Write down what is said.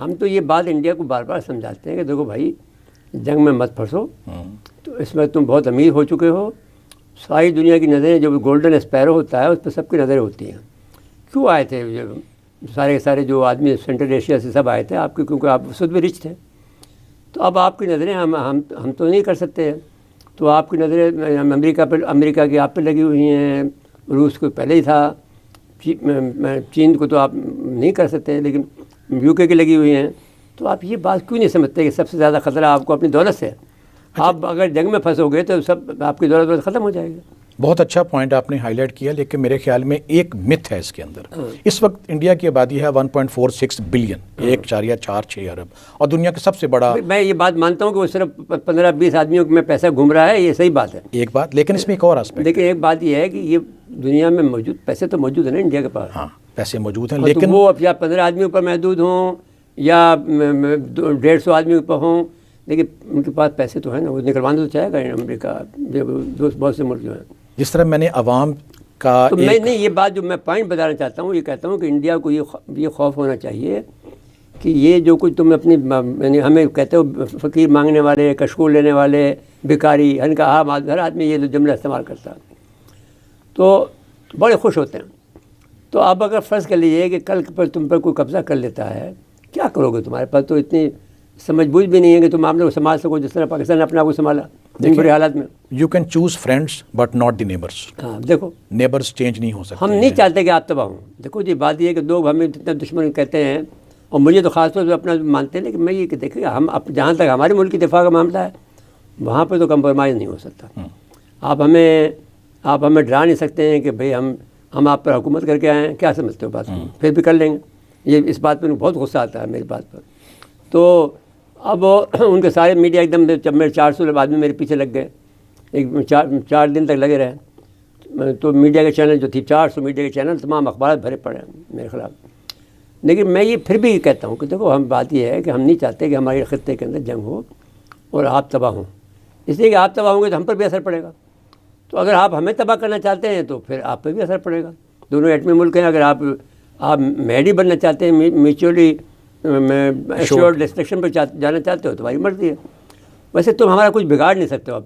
ہم تو یہ بات انڈیا کو بار بار سمجھاتے ہیں کہ دیکھو بھائی جنگ میں مت پھنسو، تو اس میں تم بہت امیر ہو چکے ہو، ساری دنیا کی نظریں جو گولڈن اسپیرو ہوتا ہے اس پہ سب کی نظریں ہوتی ہیں. کیوں آئے تھے سارے کے سارے جو آدمی سینٹرل ایشیا سے سب آئے تھے آپ کے، کیونکہ آپ اس وقت بھی رچ تھے. تو اب آپ کی نظریں ہم تو نہیں کر سکتے، تو آپ کی نظریں امریکہ کی آپ پہ لگی ہوئی ہیں، روس کو پہلے ہی تھا، چین کو تو آپ نہیں کر سکتے، لیکن یو کے لگی ہوئی ہیں. تو آپ یہ بات کیوں نہیں سمجھتے کہ سب سے زیادہ خطرہ آپ کو اپنی دولت سے ہے. آپ اگر جنگ میں پھنسو گے تو سب آپ کی دولت ختم ہو جائے گی. بہت اچھا پوائنٹ آپ نے ہائی لائٹ کیا، لیکن میرے خیال میں ایک متھ ہے اس کے اندر. اس وقت انڈیا کی آبادی ہے 1.46 بلین، 1.46 ارب، اور دنیا کا سب سے بڑا. میں یہ بات مانتا ہوں کہ وہ صرف 15-20 آدمیوں میں پیسہ گھوم رہا ہے، یہ صحیح بات ہے ایک بات، لیکن اس میں ایک اور آسپیکٹ. لیکن ایک بات یہ ہے کہ یہ دنیا میں موجود پیسے تو موجود ہیں نا انڈیا کے پاس. ہاں پیسے موجود ہیں، تو لیکن وہ اب یا 15 آدمیوں پر محدود ہوں یا 150 آدمیوں پر ہوں، لیکن ان کے پاس پیسے تو ہیں نا، وہ نکلوانا تو چاہے گا امریکہ، دوست بہت سے ملک جو ہیں. جس طرح میں نے عوام کا تو میں نہیں، یہ بات جو میں پوائنٹ بتانا چاہتا ہوں، یہ کہتا ہوں کہ انڈیا کو یہ خوف ہونا چاہیے کہ یہ جو کچھ تم اپنی یعنی ہمیں کہتے ہو فقیر مانگنے والے، کشکول لینے والے، بھکاری، ان کا ہر آدمی یہ جملہ استعمال کرتا تو بڑے خوش ہوتے ہیں. تو اب اگر فرض کر لیجیے کہ کل پر تم پر کوئی قبضہ کر لیتا ہے، کیا کرو گے؟ تمہارے پاس تو اتنی سمجھ بوجھ بھی نہیں ہے کہ تم معاملے کو سنبھال سکو جس طرح پاکستان نے اپنے آپ کو سنبھالا ان بری حالات میں. You can choose friends but not the neighbours. ہاں دیکھو، نیبرس چینج نہیں ہو سکتے. ہم نہیں چاہتے کہ آپ تباہ ہوں. دیکھو جی بات یہ ہے کہ لوگ ہمیں جتنا دشمن کہتے ہیں، اور مجھے تو خاص طور سے اپنا مانتے ہیں، لیکن میں یہ کہ دیکھیں ہم جہاں تک ہمارے ملک کی دفاع کا معاملہ ہے وہاں پہ تو کمپرومائز نہیں ہو سکتا. آپ ہمیں ڈرا نہیں سکتے ہیں کہ بھئی ہم آپ پر حکومت کر کے آئے ہیں. کیا سمجھتے ہو بات کو؟ پھر بھی کر لیں گے. یہ اس بات پہ بہت غصہ آتا ہے میری بات پر. تو اب ان کے سارے میڈیا ایک دم، جب میرے 400 آدمی میرے پیچھے لگ گئے، 4 دن تک لگے رہے، تو میڈیا کے چینل جو تھی 400 میڈیا کے چینل تمام اخبارات بھرے پڑے ہیں میرے خلاف. لیکن میں یہ پھر بھی کہتا ہوں کہ دیکھو ہم بات یہ ہے کہ ہم نہیں چاہتے کہ ہمارے خطے کے اندر جنگ ہو اور آپ تباہ ہوں، اس لیے کہ آپ تباہ ہوں گے تو ہم پر بھی اثر پڑے گا. تو اگر آپ ہمیں تباہ کرنا چاہتے ہیں تو پھر آپ پہ بھی اثر پڑے گا. دونوں ایٹمی ملک ہیں. اگر آپ میڈی بننا چاہتے ہیں، میوچولی ایشورڈ ڈسٹرکشن پہ جانا چاہتے ہو تو تمہاری مرضی ہے. ویسے تم ہمارا کچھ بگاڑ نہیں سکتے ہو. اب